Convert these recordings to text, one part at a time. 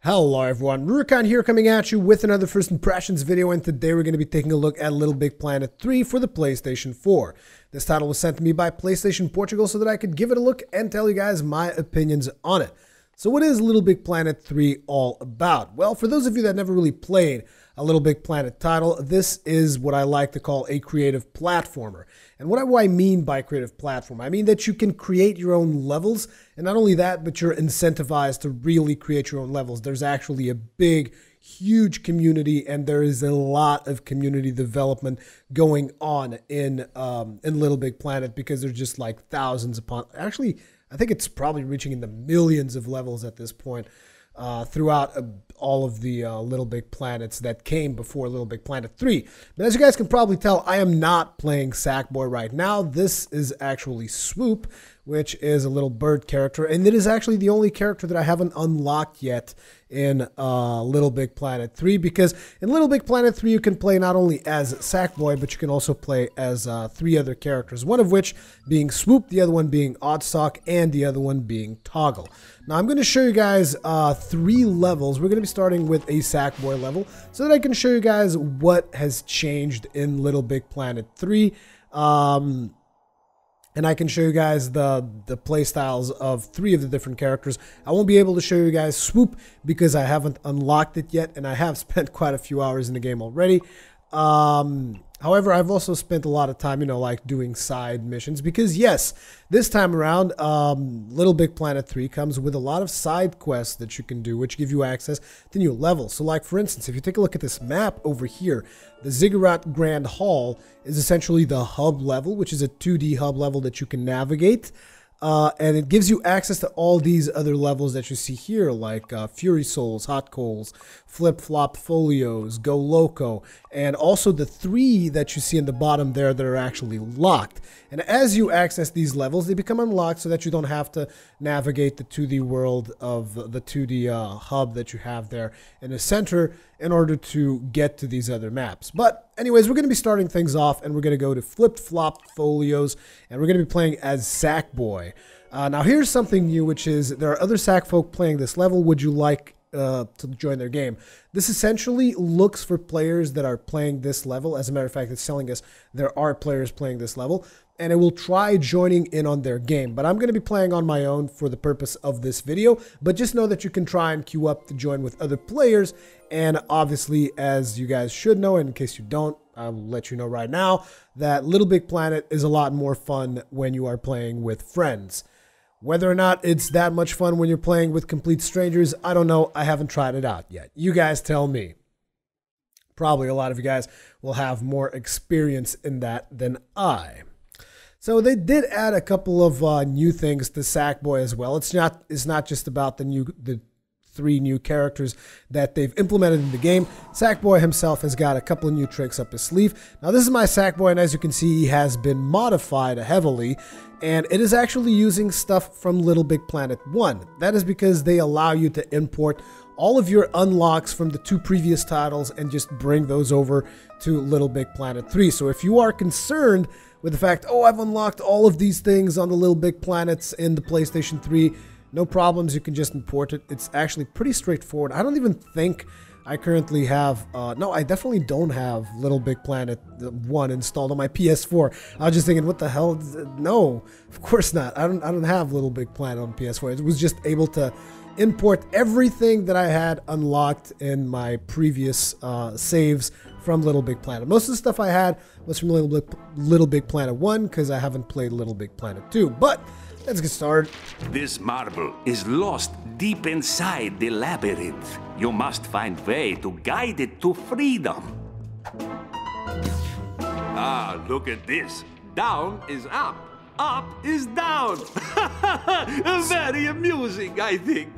Hello everyone, Rurikhan here coming at you with another first impressions video, and today we're going to be taking a look at Little Big Planet 3 for the PlayStation 4. This title was sent to me by PlayStation Portugal so that I could give it a look and tell you guys my opinions on it. So what is Little Big Planet 3 all about? Well, for those of you that never really played a Little Big Planet title, this is what I like to call a creative platformer. And what do I mean by creative platform? I mean that you can create your own levels, and not only that, but you're incentivized to really create your own levels. There's actually a big, huge community, and there is a lot of community development going on in Little Big Planet, because there's just like thousands upon, actually, I think it's probably reaching in the millions of levels at this point throughout all of the Little Big Planets that came before Little Big Planet 3. But as you guys can probably tell, I am not playing Sackboy right now. This is actually Swoop, which is a little bird character, and it is actually the only character that I haven't unlocked yet in Little Big Planet 3, because in Little Big Planet 3 you can play not only as Sackboy, but you can also play as 3 other characters, one of which being Swoop, the other one being Oddstock, and the other one being Toggle. Now I'm going to show you guys 3 levels. We're going to be starting with a Sackboy level so that I can show you guys what has changed in Little Big Planet 3. And I can show you guys the play styles of 3 of the different characters. I won't be able to show you guys Swoop because I haven't unlocked it yet, and I have spent quite a few hours in the game already. However, I've also spent a lot of time, like doing side missions, because yes, this time around, Little Big Planet 3 comes with a lot of side quests that you can do, which give you access to new levels. So like, for instance, if you take a look at this map over here, the Ziggurat Grand Hall is essentially the hub level, which is a 2D hub level that you can navigate. And it gives you access to all these other levels that you see here, like Fury Souls, Hot Coals, Flip Flop Folios, Go Loco, and also the 3 that you see in the bottom there that are actually locked. And as you access these levels, they become unlocked so that you don't have to navigate the 2D world of the 2D hub that you have there in the center in order to get to these other maps. But anyways, we're going to be starting things off, and we're going to go to Flip Flop Folios, and we're going to be playing as Sackboy. Now here's something new, which is there are other Sack folk playing this level. Would you like to join their game? This essentially looks for players that are playing this level. As a matter of fact, it's telling us there are players playing this level, and it will try joining in on their game. But I'm going to be playing on my own for the purpose of this video. But just know that you can try and queue up to join with other players. And obviously, as you guys should know, and in case you don't, I'll let you know right now that Little Big Planet is a lot more fun when you are playing with friends. Whether or not it's that much fun when you're playing with complete strangers, I don't know. I haven't tried it out yet. You guys tell me. Probably a lot of you guys will have more experience in that than I. So they did add a couple of new things to Sackboy as well. It's not just about the 3 new characters that they've implemented in the game. Sackboy himself has got a couple of new tricks up his sleeve. Now this is my Sackboy, and as you can see, he has been modified heavily, and it is actually using stuff from Little Big Planet 1. That is because they allow you to import all of your unlocks from the 2 previous titles and just bring those over to Little Big Planet 3. So if you are concerned with the fact, oh, I've unlocked all of these things on the Little Big Planets in the PlayStation 3, no problems, you can just import it. It's actually pretty straightforward. I don't even think I currently have, no, I definitely don't have Little Big Planet 1 installed on my PS4. I was just thinking, what the hell? No, of course not. I don't have Little Big Planet on PS4. It was just able to import everything that I had unlocked in my previous saves from Little Big Planet. Most of the stuff I had was from Little Big Planet 1, because I haven't played Little Big Planet 2. But let's get started. This marble is lost deep inside the labyrinth. You must find a way to guide it to freedom. Ah, look at this. Down is up. Up is down. Very amusing, I think.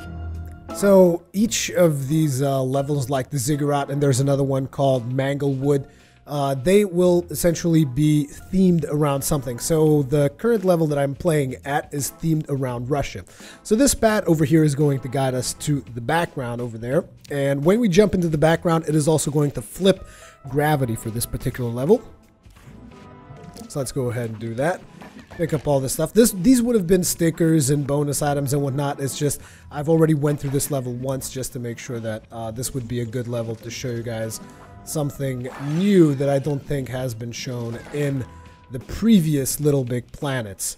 So each of these levels, like the Ziggurat, and there's another one called Manglewood, they will essentially be themed around something. So the current level that I'm playing at is themed around Russia. So this bat over here is going to guide us to the background over there. And when we jump into the background, it is also going to flip gravity for this particular level. So let's go ahead and do that. pick up all this stuff. These would have been stickers and bonus items and whatnot. It's just I've already went through this level once just to make sure that this would be a good level to show you guys something new that I don't think has been shown in the previous Little Big Planets.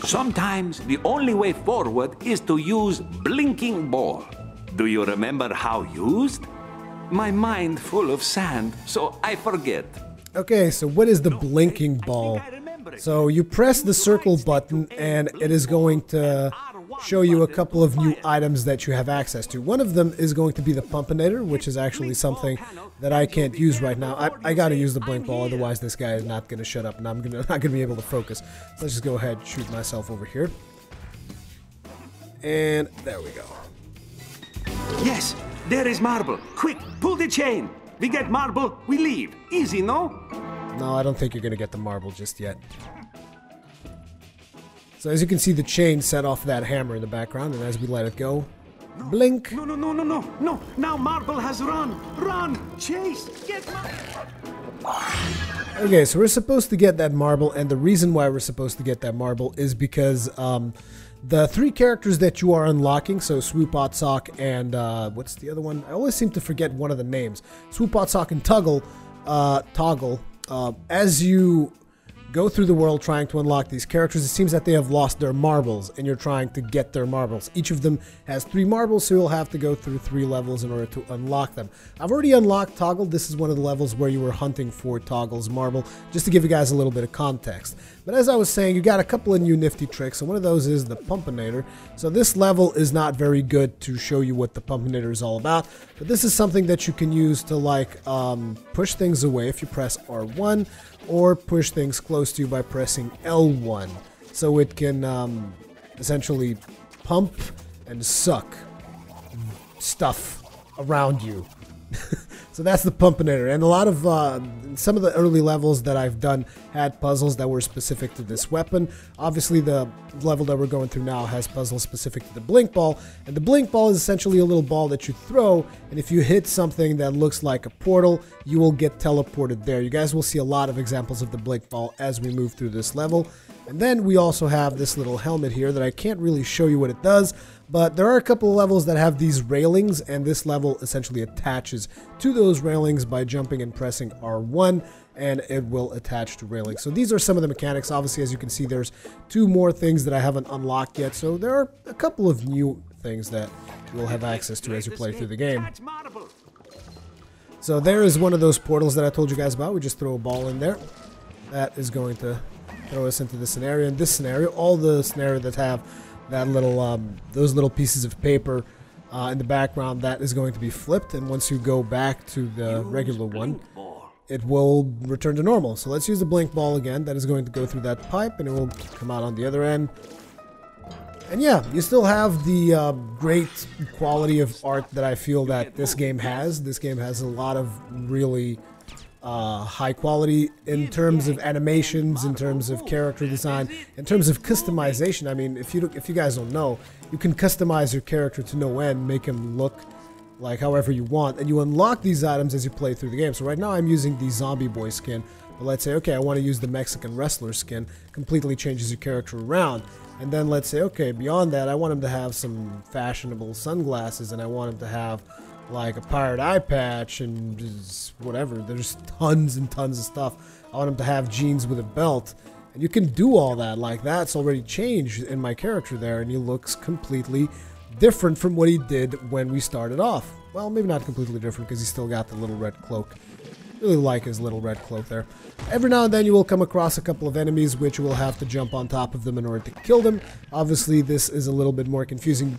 Sometimes the only way forward is to use blinking ball. Do you remember how used? My mind full of sand, so I forget. Okay, so what is the blinking ball? So you press the circle button and it is going to show you a couple of new items that you have access to. One of them is going to be the Pumpinator, which is actually something that I can't use right now. I gotta use the blink ball, otherwise this guy is not gonna shut up and I'm not gonna be able to focus. So let's just go ahead and shoot myself over here. And there we go. Yes, there is marble. Quick, pull the chain. We get marble, we leave. Easy, no? No, I don't think you're gonna get the marble just yet. So as you can see, the chain set off that hammer in the background, and as we let it go, blink. No. Now marble has run. Run, chase, get marble. Okay, so we're supposed to get that marble, and the reason why we're supposed to get that marble is because the three characters that you are unlocking, so Swoop, Sock, and what's the other one? I always seem to forget one of the names. Swoop, Sock, and Toggle, as you go through the world trying to unlock these characters, it seems that they have lost their marbles, and you're trying to get their marbles. Each of them has 3 marbles, so you'll have to go through 3 levels in order to unlock them. I've already unlocked Toggle. This is one of the levels where you were hunting for Toggle's marble, just to give you guys a little bit of context. But as I was saying, you got a couple of new nifty tricks, and one of those is the Pumpinator. So this level is not very good to show you what the Pumpinator is all about, but this is something that you can use to like push things away if you press R1, or push things close to you by pressing L1. So it can essentially pump and suck stuff around you. So that's the Pumpinator, and a lot of some of the early levels that I've done had puzzles that were specific to this weapon. Obviously, the level that we're going through now has puzzles specific to the blink ball, and the blink ball is essentially a little ball that you throw, and if you hit something that looks like a portal, you will get teleported there. You guys will see a lot of examples of the blink ball as we move through this level. And then we also have this little helmet here that I can't really show you what it does, but there are a couple of levels that have these railings, and this level essentially attaches to those railings by jumping and pressing R1, and it will attach to railings. So these are some of the mechanics. Obviously, as you can see, there's 2 more things that I haven't unlocked yet, so there are a couple of new things that you will have access to as you play through the game. So there is one of those portals that I told you guys about. We just throw a ball in there. That is going to throw us into the scenario. In this scenario, all the scenarios that have that little, those little pieces of paper in the background, that is going to be flipped, and once you go back to the regular one, it will return to normal. So let's use the blink ball again. That is going to go through that pipe, and it will come out on the other end. And yeah, you still have the great quality of art that I feel that this game has. This game has a lot of really high quality in terms of animations, in terms of character design, in terms of customization. I mean, if you guys don't know, you can customize your character to no end, make him look like however you want, and you unlock these items as you play through the game. So right now I'm using the Zombie Boy skin, but let's say, okay, I want to use the Mexican Wrestler skin. Completely changes your character around. And then let's say, okay, beyond that, I want him to have some fashionable sunglasses, and I want him to have like a pirate eye patch and just whatever. There's tons and tons of stuff. I want him to have jeans with a belt, and you can do all that. Like, that's already changed in my character there, and he looks completely different from what he did when we started off. Well, maybe not completely different, because he's still got the little red cloak. Really like his little red cloak there. Every now and then you will come across a couple of enemies which you will have to jump on top of them in order to kill them. Obviously, this is a little bit more confusing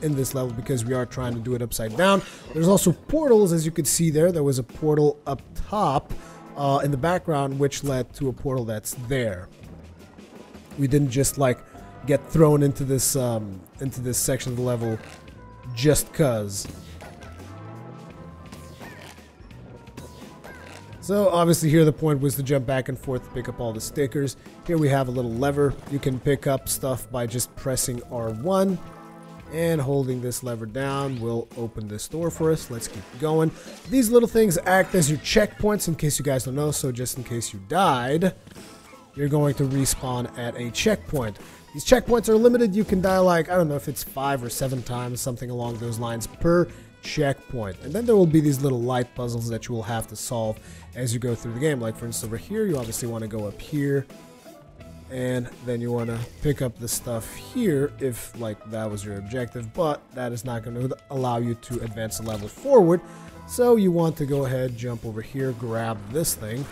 in this level because we are trying to do it upside down. There's also portals, as you could see there. There was a portal up top in the background which led to a portal that's there. We didn't just like get thrown into this section of the level just cuz. So obviously here the point was to jump back and forth to pick up all the stickers. Here we have a little lever. You can pick up stuff by just pressing R1, and holding this lever down will open this door for us. Let's keep going. These little things act as your checkpoints in case you guys don't know, so just in case you died, you're going to respawn at a checkpoint. These checkpoints are limited. You can die like, I don't know if it's 5 or 7 times, something along those lines per checkpoint. And then there will be these little light puzzles that you will have to solve as you go through the game. Like for instance over here, you obviously want to go up here. And then you want to pick up the stuff here if like that was your objective. But that is not going to allow you to advance the level forward. So you want to go ahead, jump over here, grab this thing.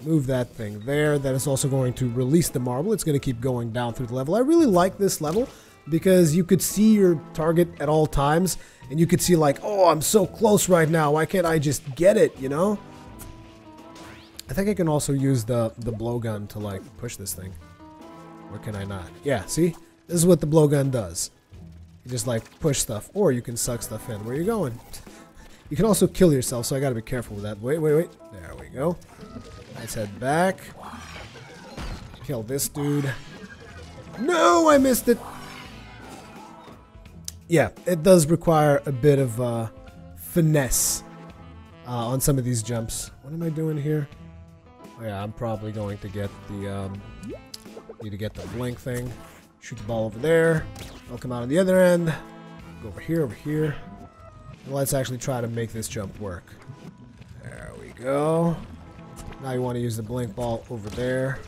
Move that thing there. That is also going to release the marble. It's going to keep going down through the level. I really like this level because you could see your target at all times. And you could see like, oh, I'm so close right now. Why can't I just get it, you know? I think I can also use the blowgun to like push this thing. Or can I not? Yeah, see? This is what the blowgun does. You just like push stuff. Or you can suck stuff in. Where are you going? You can also kill yourself, so I gotta be careful with that. Wait. There we go. Let's head back. Kill this dude. No, I missed it. Yeah, it does require a bit of finesse on some of these jumps. What am I doing here? Oh, yeah, I'm probably going to get the need to get the blink thing. Shoot the ball over there. I'll come out on the other end. Go over here. And let's actually try to make this jump work. There we go. Now you want to use the blink ball over there.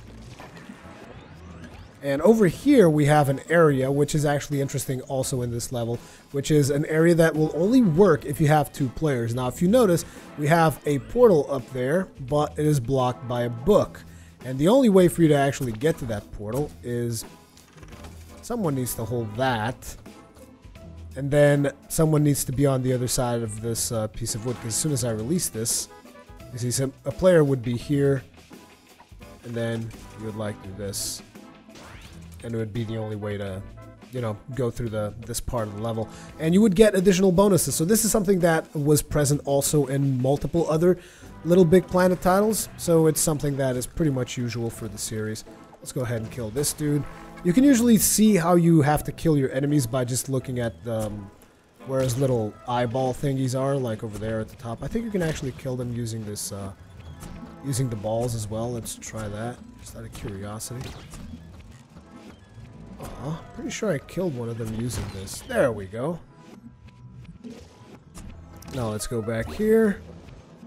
And over here we have an area which is actually interesting also in this level, which is an area that will only work if you have 2 players. Now if you notice, we have a portal up there, but it is blocked by a book. And the only way for you to actually get to that portal is someone needs to hold that. And then someone needs to be on the other side of this piece of wood, because as soon as I release this, you see a player would be here, and then you would like do this. And it would be the only way to, you know, go through this part of the level. And you would get additional bonuses. So this is something that was present also in multiple other Little Big Planet titles. So it's something that is pretty much usual for the series. Let's go ahead and kill this dude. You can usually see how you have to kill your enemies by just looking at where his little eyeball thingies are, like over there at the top. I think you can actually kill them using this, using the balls as well. Let's try that, just out of curiosity. Pretty sure I killed one of them using this. There we go. Now let's go back here.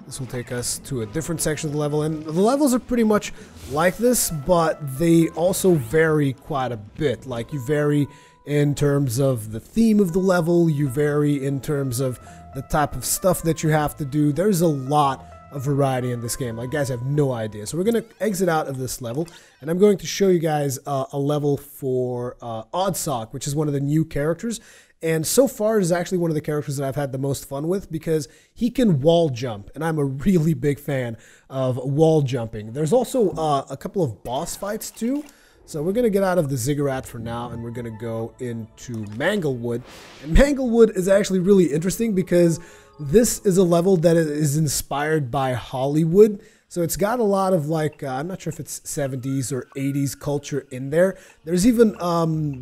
This will take us to a different section of the level, and the levels are pretty much like this, but they also vary quite a bit. Like, you vary in terms of the theme of the level, you vary in terms of the type of stuff that you have to do. There's a lot of variety in this game. Like, guys have no idea. So we're going to exit out of this level, and I'm going to show you guys a level for Oddsock, which is one of the new characters. And so far, is actually one of the characters that I've had the most fun with because he can wall jump, and I'm a really big fan of wall jumping. There's also a couple of boss fights too. So we're going to get out of the ziggurat for now, and we're going to go into Manglewood. And Manglewood is actually really interesting because this is a level that is inspired by Hollywood. So it's got a lot of like, I'm not sure if it's 70s or 80s culture in there. There's even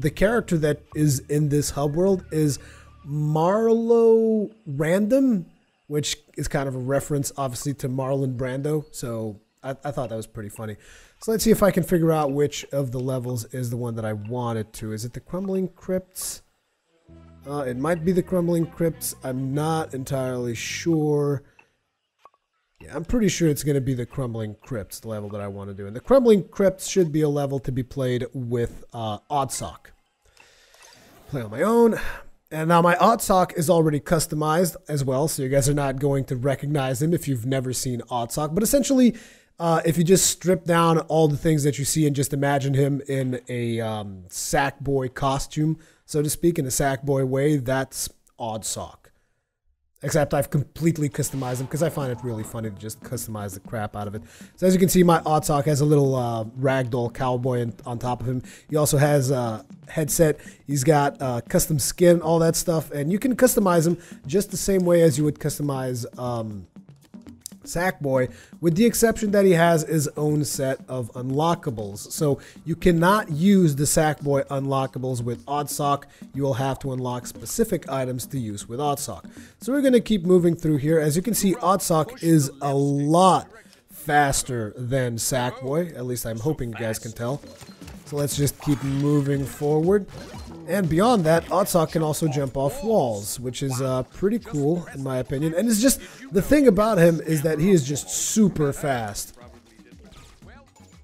the character that is in this hub world is Marlo Random, which is kind of a reference obviously to Marlon Brando. So I thought that was pretty funny. So let's see if I can figure out which of the levels is the one that I wanted to. Is it the Crumbling Crypts? It might be the Crumbling Crypts. I'm not entirely sure. Yeah, I'm pretty sure it's going to be the Crumbling Crypts, the level that I want to do. And the Crumbling Crypts should be a level to be played with Oddsock. Play on my own. And now my Oddsock is already customized as well, so you guys are not going to recognize him if you've never seen Oddsock. But essentially, if you just strip down all the things that you see and just imagine him in a Sackboy costume, so to speak, in a Sackboy way, that's Oddsock. Except I've completely customized him because I find it really funny to just customize the crap out of it. So as you can see, my Oddsock has a little ragdoll cowboy on top of him. He also has a headset. He's got custom skin, all that stuff. And you can customize him just the same way as you would customize Sackboy, with the exception that he has his own set of unlockables. So you cannot use the Sackboy unlockables with Oddsock. You will have to unlock specific items to use with Oddsock. So we're going to keep moving through here. As you can see, Oddsock is a lot faster than Sackboy. At least I'm hoping you guys can tell. So let's just keep moving forward. And beyond that, Oddsock can also jump off walls, which is pretty cool in my opinion. And it's just, the thing about him is that he is just super fast.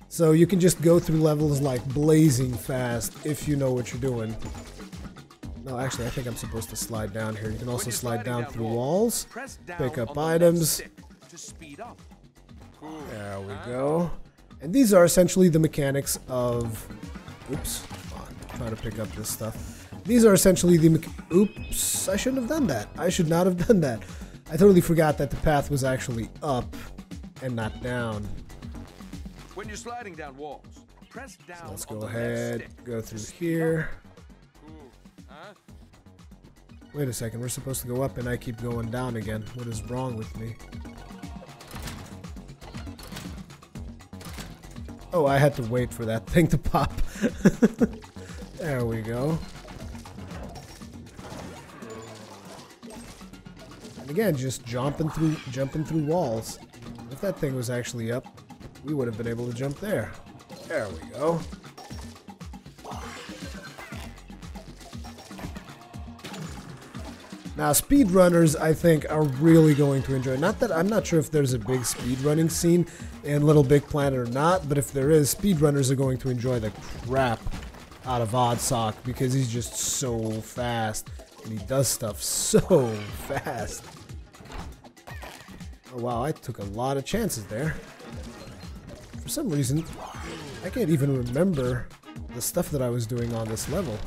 So you can just go through levels like blazing fast if you know what you're doing. No, actually, I think I'm supposed to slide down here. You can also slide down through walls, pick up items. There we go. And these are essentially the mechanics of... Oops. I'm trying to pick up this stuff. These are essentially the... Oops. I shouldn't have done that. I should not have done that. I totally forgot that the path was actually up and not down. When you're sliding down walls, press down. So let's go ahead, go through here. Wait a second, we're supposed to go up and I keep going down again. What is wrong with me? Oh, I had to wait for that thing to pop. There we go. And again, just jumping through walls. If that thing was actually up, we would have been able to jump there. There we go. Now, speedrunners, I think, are really going to enjoy. Not that I'm not sure if there's a big speedrunning scene in Little Big Planet or not, but if there is, speedrunners are going to enjoy the crap out of Oddsock because he's just so fast and he does stuff so fast. Oh wow, I took a lot of chances there. For some reason, I can't even remember the stuff that I was doing on this level.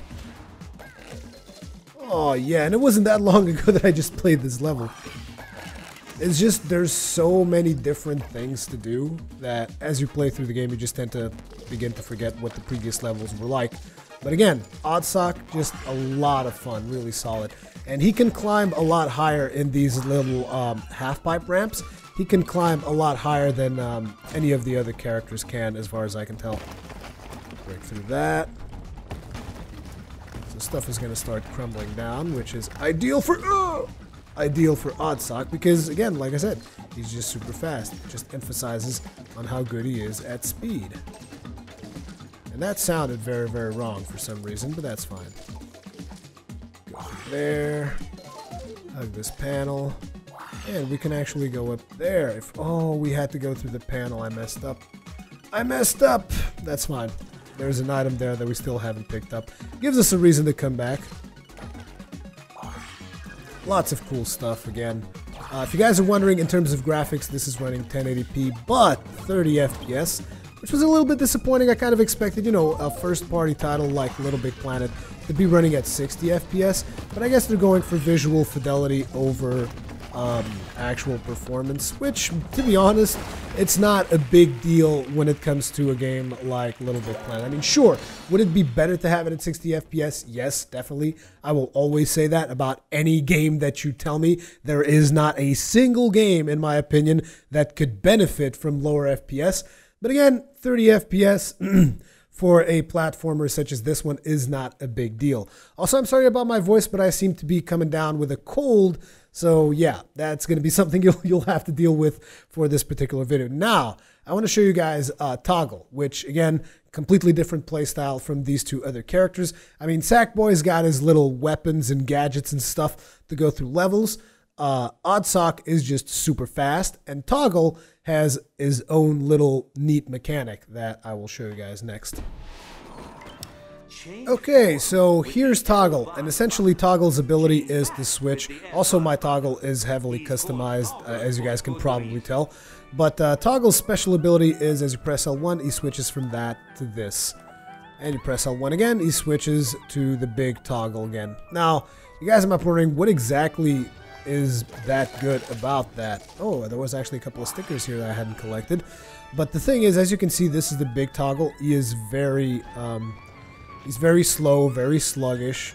Oh yeah, and it wasn't that long ago that I just played this level. It's just, there's so many different things to do that as you play through the game, you just tend to begin to forget what the previous levels were like. But again, Oddsock, just a lot of fun, really solid. And he can climb a lot higher in these little half-pipe ramps. He can climb a lot higher than any of the other characters can, as far as I can tell. Break through that. So stuff is going to start crumbling down, which is ideal for Oddsock because, again, like I said, he's just super fast. It just emphasizes on how good he is at speed. And that sounded very, very wrong for some reason, but that's fine. Go through there. Hug this panel. And we can actually go up there. If we had to go through the panel. I messed up. That's fine. There's an item there that we still haven't picked up. Gives us a reason to come back. Lots of cool stuff again. If you guys are wondering, in terms of graphics, this is running 1080p, but 30 FPS, which was a little bit disappointing. I kind of expected, you know, a first-party title like Little Big Planet to be running at 60 FPS, but I guess they're going for visual fidelity over actual performance, which, to be honest, it's not a big deal when it comes to a game like Little Big Planet. I mean, sure, would it be better to have it at 60 FPS? Yes, definitely. I will always say that about any game that you tell me. There is not a single game, in my opinion, that could benefit from lower FPS. But again, 30 FPS for a platformer such as this one is not a big deal. Also, I'm sorry about my voice, but I seem to be coming down with a cold. So yeah, that's going to be something you'll have to deal with for this particular video. Now, I want to show you guys Toggle, which again, completely different playstyle from these two other characters. I mean, Sackboy's got his little weapons and gadgets and stuff to go through levels. Oddsock is just super fast, and Toggle has his own little neat mechanic that I will show you guys next. Okay, so here's Toggle, and essentially Toggle's ability is to switch. Also, my Toggle is heavily customized, as you guys can probably tell. But Toggle's special ability is, as you press L1, he switches from that to this. And you press L1 again, he switches to the big Toggle again. Now, you guys might be wondering, what exactly is that good about that? Oh, there was actually a couple of stickers here that I hadn't collected. But the thing is, as you can see, this is the big Toggle. He is he's very slow, very sluggish.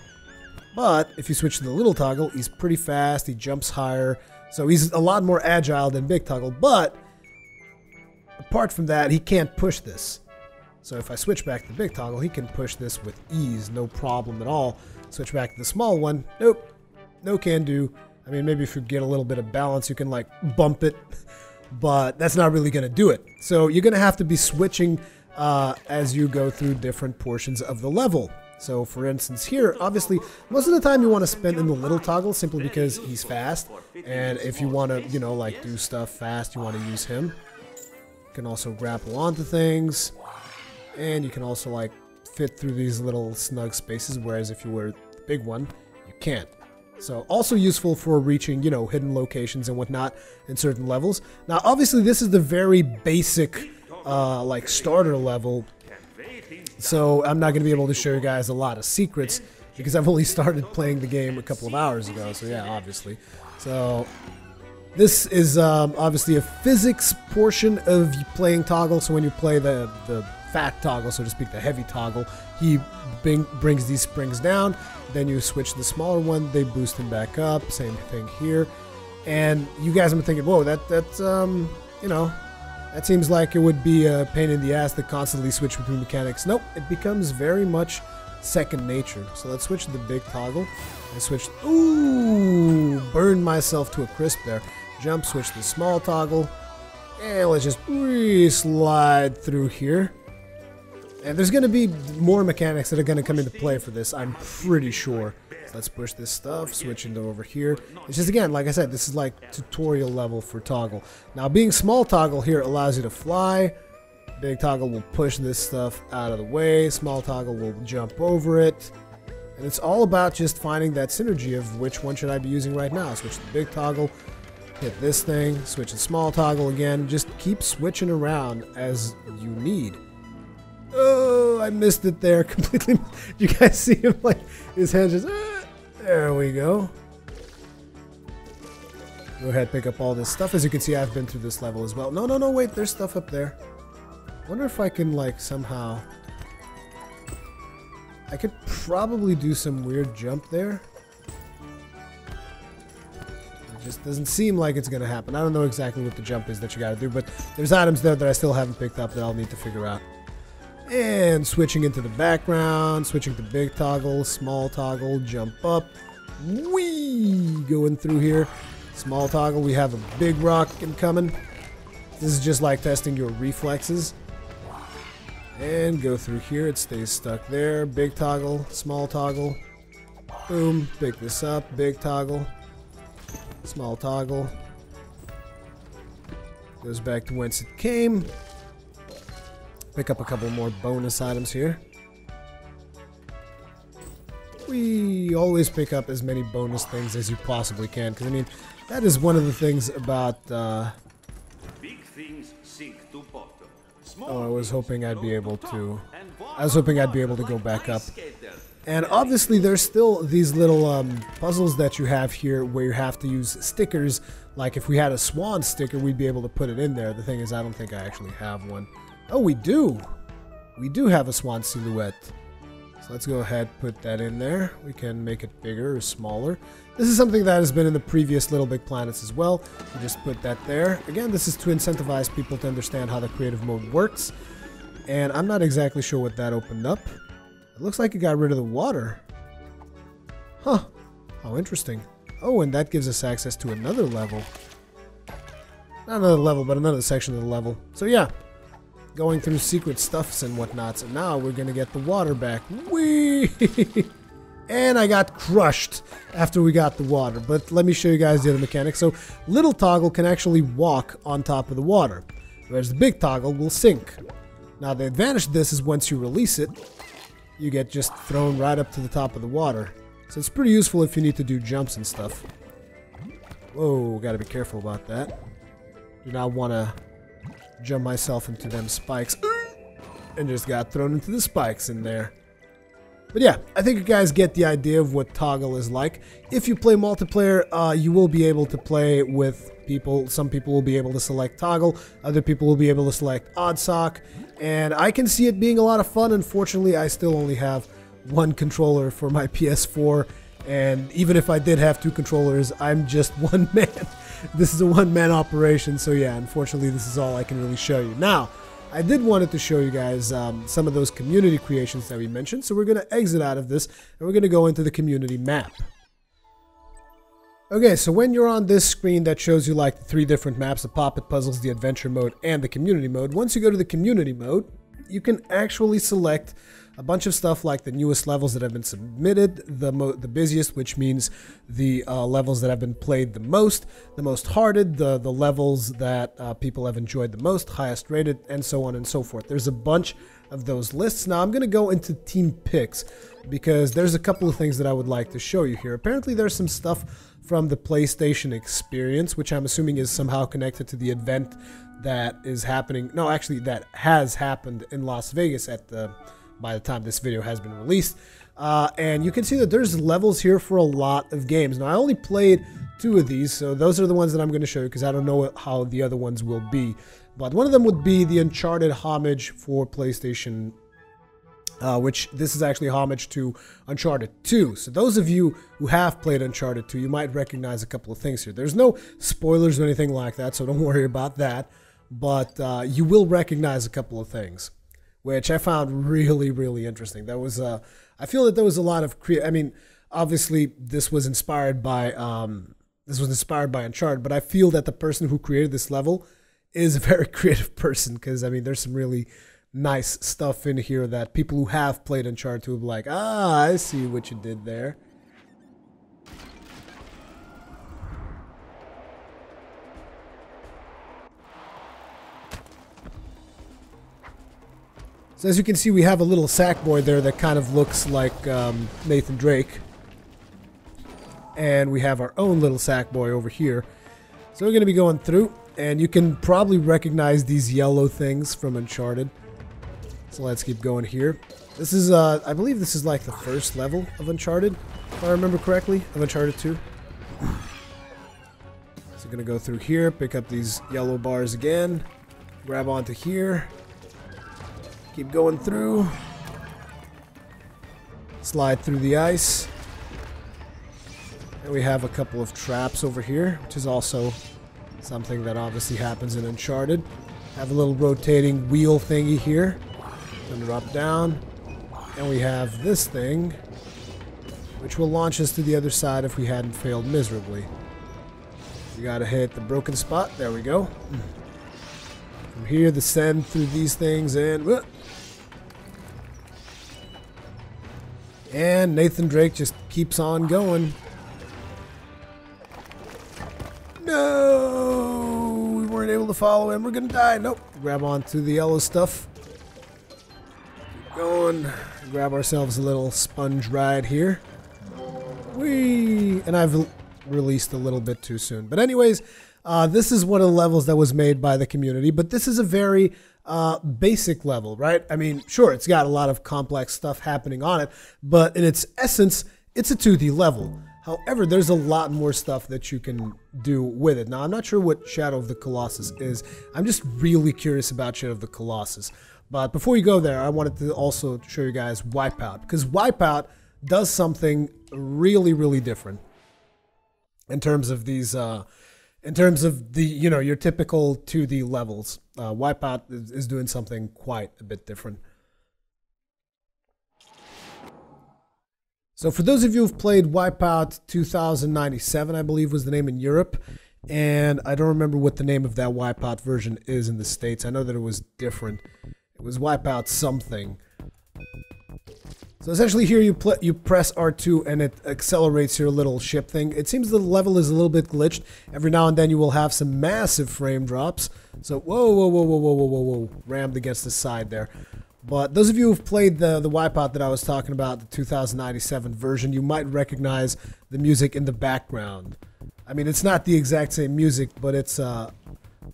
But if you switch to the little Toggle, he's pretty fast, he jumps higher. So he's a lot more agile than big Toggle. But apart from that, he can't push this. So if I switch back to the big Toggle, he can push this with ease, no problem at all. Switch back to the small one, nope, no can do. I mean, maybe if you get a little bit of balance, you can like bump it. but that's not really going to do it. So you're going to have to be switching as you go through different portions of the level. So for instance here, obviously, most of the time you want to spend in the little toggle simply because he's fast. And if you want to, you know, like do stuff fast, you want to use him. You can also grapple onto things. And you can also like fit through these little snug spaces, whereas if you were the big one, you can't. So also useful for reaching, you know, hidden locations and whatnot in certain levels. Now obviously this is the very basic like starter level. So I'm not going to be able to show you guys a lot of secrets because I've only started playing the game a couple of hours ago. So yeah, obviously. So this is obviously a physics portion of playing toggle. So when you play the fat toggle, so to speak, the heavy toggle, he brings these springs down. Then you switch to the smaller one, they boost him back up. Same thing here. And you guys have been thinking, whoa, that's you know, that seems like it would be a pain in the ass to constantly switch between mechanics. Nope, it becomes very much second nature. So let's switch to the big toggle. I switched, ooh, burned myself to a crisp there. Jump, switch to the small toggle. And let's just slide through here. And there's going to be more mechanics that are going to come into play for this, I'm pretty sure. So let's push this stuff, switch into over here. It's just, again, like I said, this is like tutorial level for toggle. Now, being small toggle here allows you to fly. Big toggle will push this stuff out of the way. Small toggle will jump over it. And it's all about just finding that synergy of which one should I be using right now. Switch to the big toggle, hit this thing, switch to small toggle again. Just keep switching around as you need. Oh, I missed it there completely. You guys see him, like, his hand just... there we go. Go ahead, pick up all this stuff. As you can see, I've been through this level as well. No, wait, there's stuff up there. Wonder if I can, like, somehow... I could probably do some weird jump there. It just doesn't seem like it's going to happen. I don't know exactly what the jump is that you got to do, but there's items there that I still haven't picked up that I'll need to figure out. And switching into the background, switching to big toggle, small toggle, jump up. Whee! Going through here. Small toggle, we have a big rock incoming. This is just like testing your reflexes. And go through here, it stays stuck there. Big toggle, small toggle. Boom, pick this up, big toggle. Small toggle. Goes back to whence it came. Pick up a couple more bonus items here. We always pick up as many bonus things as you possibly can, because I mean, that is one of the things about Big things sink to bottom. oh, I was hoping I'd be able to go back up. And obviously there's still these little puzzles that you have here where you have to use stickers. Like if we had a swan sticker, we'd be able to put it in there. The thing is, I don't think I actually have one. Oh, we do. We do have a swan silhouette. So let's go ahead, put that in there. We can make it bigger or smaller. This is something that has been in the previous Little Big Planets as well. You just put that there. Again, this is to incentivize people to understand how the creative mode works. And I'm not exactly sure what that opened up. It looks like it got rid of the water. Huh. How interesting. Oh, and that gives us access to another level. Not another level, but another section of the level. So yeah. Going through secret stuffs and whatnot, so now we're gonna get the water back. Whee! And I got crushed after we got the water, but let me show you guys the other mechanics. So little toggle can actually walk on top of the water, whereas the big toggle will sink. Now the advantage of this is once you release it, you get just thrown right up to the top of the water. So it's pretty useful if you need to do jumps and stuff. Whoa, gotta be careful about that. Do not wanna jump myself into them spikes and just got thrown into the spikes in there. But yeah, I think you guys get the idea of what toggle is like. If you play multiplayer, you will be able to play with people. Some people will be able to select toggle, other people will be able to select odd sock, and I can see it being a lot of fun. Unfortunately, I still only have one controller for my PS4, and even if I did have two controllers, I'm just one man. This is a one-man operation, so yeah, unfortunately this is all I can really show you. Now, I did wanted to show you guys some of those community creations that we mentioned, so we're going to exit out of this, and we're going to go into the community map. Okay, so when you're on this screen that shows you like the 3 different maps, the Poppet Puzzles, the Adventure mode, and the Community mode, once you go to the Community mode, you can actually select a bunch of stuff like the newest levels that have been submitted, the busiest, which means the levels that have been played the most hearted, the levels that people have enjoyed the most, highest rated, and so on and so forth. There's a bunch of those lists. Now I'm going to go into team picks because there's a couple of things that I would like to show you here. Apparently there's some stuff from the PlayStation Experience, which I'm assuming is somehow connected to the event that is happening. No, actually that has happened in Las Vegas by the time this video has been released. And you can see that there's levels here for a lot of games. Now I only played 2 of these, so those are the ones that I'm going to show you because I don't know how the other ones will be. But one of them would be the Uncharted homage for PlayStation, which this is actually homage to Uncharted 2. So those of you who have played Uncharted 2, you might recognize a couple of things here. There's no spoilers or anything like that, so don't worry about that. But you will recognize a couple of things, which I found really, really interesting. That was, I feel that there was a lot of I mean, obviously this was inspired by Uncharted, but I feel that the person who created this level is a very creative person because, I mean, there's some really nice stuff in here that people who have played Uncharted 2 will be like, ah, I see what you did there. So as you can see, we have a little sack boy there that kind of looks like Nathan Drake. And we have our own little sack boy over here. So we're going to be going through, and you can probably recognize these yellow things from Uncharted. So let's keep going here. This is, I believe this is like the first level of Uncharted, if I remember correctly, of Uncharted 2. So we're going to go through here, pick up these yellow bars again, grab onto here. Keep going through. Slide through the ice. And we have a couple of traps over here, which is also something that obviously happens in Uncharted. Have a little rotating wheel thingy here. And drop down. And we have this thing, which will launch us to the other side if we hadn't failed miserably. We gotta hit the broken spot. There we go. From here, descend through these things and... And Nathan Drake just keeps on going. No! We weren't able to follow him. We're gonna die. Nope. Grab onto the yellow stuff. Keep going. Grab ourselves a little sponge ride here. Whee! And I've released a little bit too soon. But anyways, this is one of the levels that was made by the community. But this is a very... basic level, right? I mean, sure, it's got a lot of complex stuff happening on it, but in its essence, it's a 2D level. However, there's a lot more stuff that you can do with it. Now, I'm not sure what Shadow of the Colossus is. I'm just really curious about Shadow of the Colossus. But before you go there, I wanted to also show you guys Wipeout, because Wipeout does something really, really different in terms of these in terms of the, you know, your typical 2D levels. Wipeout is doing something quite a bit different. So for those of you who've played Wipeout 2097, I believe was the name in Europe, and I don't remember what the name of that Wipeout version is in the States. I know that it was different. It was Wipeout something. So essentially here you press R2 and it accelerates your little ship thing. It seems the level is a little bit glitched. Every now and then you will have some massive frame drops. So whoa, rammed against the side there. But those of you who've played the Wipeout that I was talking about, the 2097 version, you might recognize the music in the background. I mean, it's not the exact same music, but it's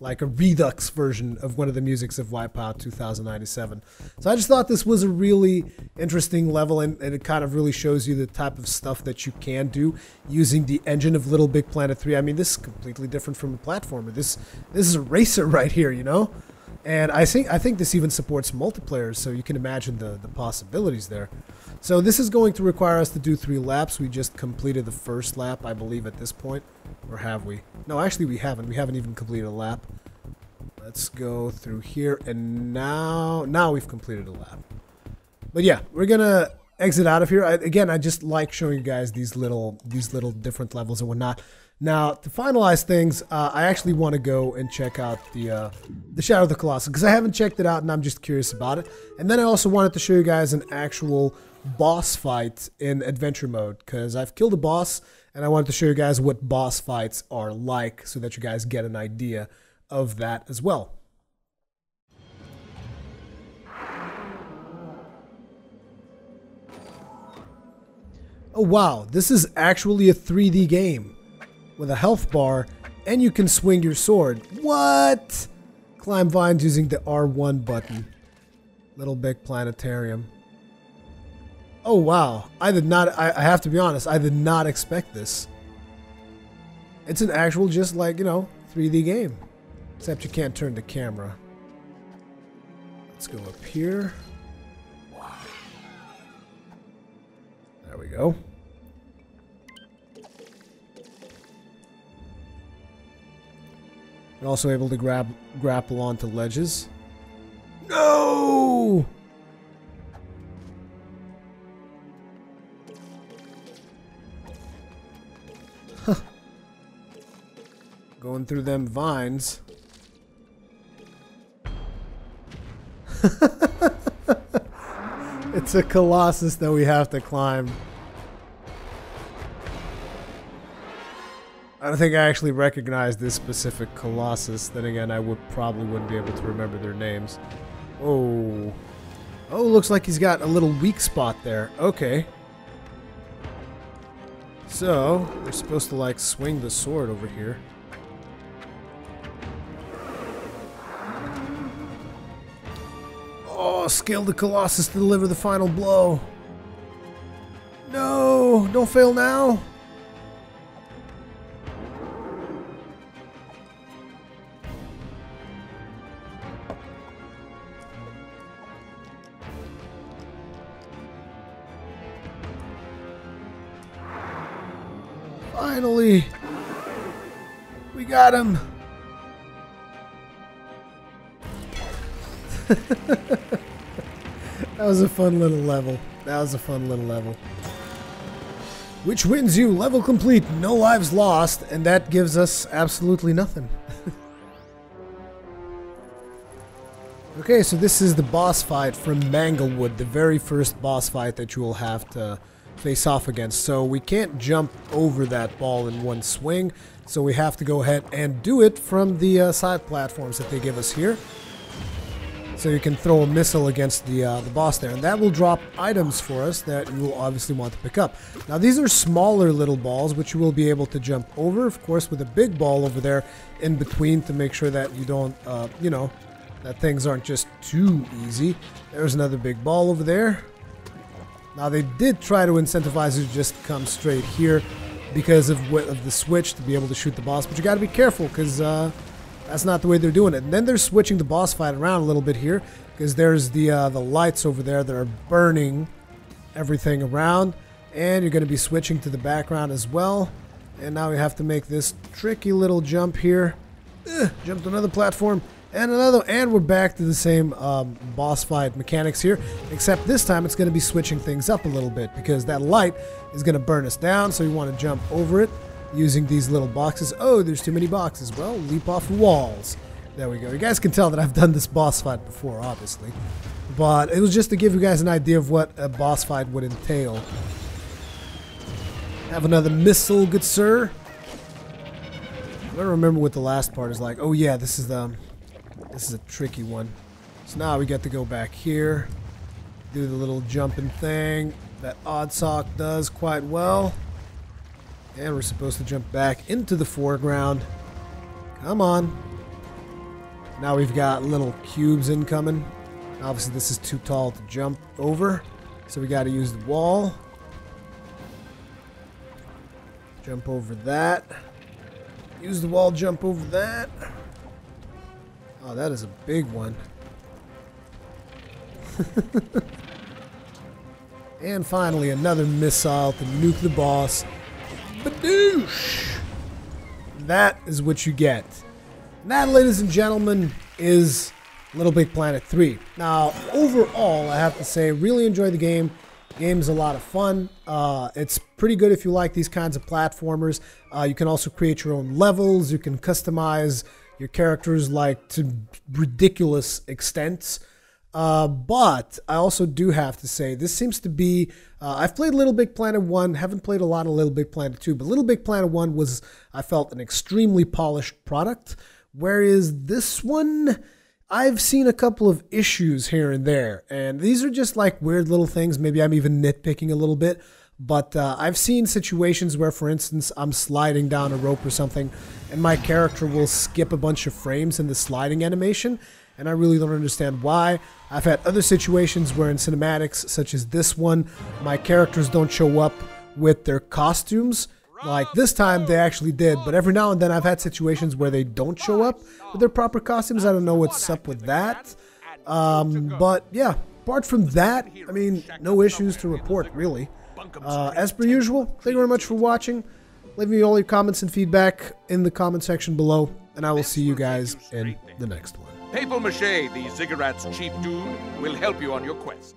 like a redux version of one of the musics of Wipeout 2097. So I just thought this was a really interesting level, and it kind of really shows you the type of stuff that you can do using the engine of Little Big Planet 3. I mean, this is completely different from a platformer. This is a racer right here, you know? And I think this even supports multiplayer, so you can imagine the possibilities there. So this is going to require us to do 3 laps. We just completed the first lap, I believe, at this point. Or have we? No, actually we haven't. We haven't even completed a lap. Let's go through here, and now we've completed a lap. But yeah, we're gonna exit out of here. Again, I just like showing you guys these little different levels and whatnot. Now, to finalize things, I actually want to go and check out the Shadow of the Colossus because I haven't checked it out and I'm just curious about it. And then I also wanted to show you guys an actual boss fight in adventure mode because I've killed a boss and I wanted to show you guys what boss fights are like so that you guys get an idea of that as well. Oh wow, this is actually a 3D game with a health bar and you can swing your sword. What? Climb vines using the R1 button. Little Big Planetarium. Oh wow, I did not, I have to be honest, I did not expect this. It's an actual just like, 3D game. Except you can't turn the camera. Let's go up here. There we go. You're also able to grapple onto ledges. No! Huh. Going through them vines. It's a Colossus that we have to climb. I don't think I actually recognize this specific Colossus. Then again, I probably wouldn't be able to remember their names. Oh. Oh, looks like he's got a little weak spot there. Okay. So, we're supposed to like swing the sword over here. Oh, scale the Colossus to deliver the final blow. No, don't fail now. Finally, we got him. That was a fun little level. Which wins you level complete, no lives lost, and that gives us absolutely nothing. Okay, so this is the boss fight from Manglewood, the very first boss fight that you will have to face off against. So we can't jump over that ball in one swing, so we have to go ahead and do it from the side platforms that they give us here. So you can throw a missile against the boss there, and that will drop items for us that you will obviously want to pick up. Now these are smaller little balls which you will be able to jump over, of course, with a big ball over there in between to make sure that you don't, that things aren't just too easy. There's another big ball over there. Now they did try to incentivize you to just come straight here because of the switch to be able to shoot the boss, but you got to be careful because that's not the way they're doing it. And then they're switching the boss fight around a little bit here because there's the lights over there that are burning everything around, and you're going to be switching to the background as well. And now we have to make this tricky little jump here. Jump to another platform. And another, and we're back to the same boss fight mechanics here, except this time it's going to be switching things up a little bit because that light is going to burn us down, so you want to jump over it using these little boxes. Oh, there's too many boxes. Well, leap off walls. There we go. You guys can tell that I've done this boss fight before, obviously, but it was just to give you guys an idea of what a boss fight would entail. Have another missile, good sir. I don't remember what the last part is like. Oh yeah, this is a tricky one. So now we get to go back here, do the little jumping thing that Oddsock does quite well. And we're supposed to jump back into the foreground. Come on. Now we've got little cubes incoming. Obviously this is too tall to jump over, so we got to use the wall. Jump over that. Use the wall, jump over that. Oh, that is a big one. And finally, another missile to nuke the boss. Badoosh! That is what you get. And that, ladies and gentlemen, is Little Big Planet 3. Now, overall, I have to say, really enjoyed the game. Game's a lot of fun. It's pretty good if you like these kinds of platformers. You can also create your own levels. You can customize your characters like to ridiculous extents. But I also do have to say, this seems to be, I've played Little Big Planet 1, haven't played a lot of Little Big Planet 2, but Little Big Planet 1 was, I felt, an extremely polished product, whereas this one, I've seen a couple of issues here and there, and these are just like weird little things. Maybe I'm even nitpicking a little bit, but I've seen situations where, for instance, I'm sliding down a rope or something, and my character will skip a bunch of frames in the sliding animation, and I really don't understand why. I've had other situations where in cinematics, such as this one, my characters don't show up with their costumes. Like this time they actually did, but every now and then I've had situations where they don't show up with their proper costumes. I don't know what's up with that. But yeah, apart from that, I mean, no issues to report really. As per usual, thank you very much for watching. Leave me all your comments and feedback in the comment section below, and I will see you guys in the next one. Papier-Mâché, the ziggurat's chief dude, will help you on your quest.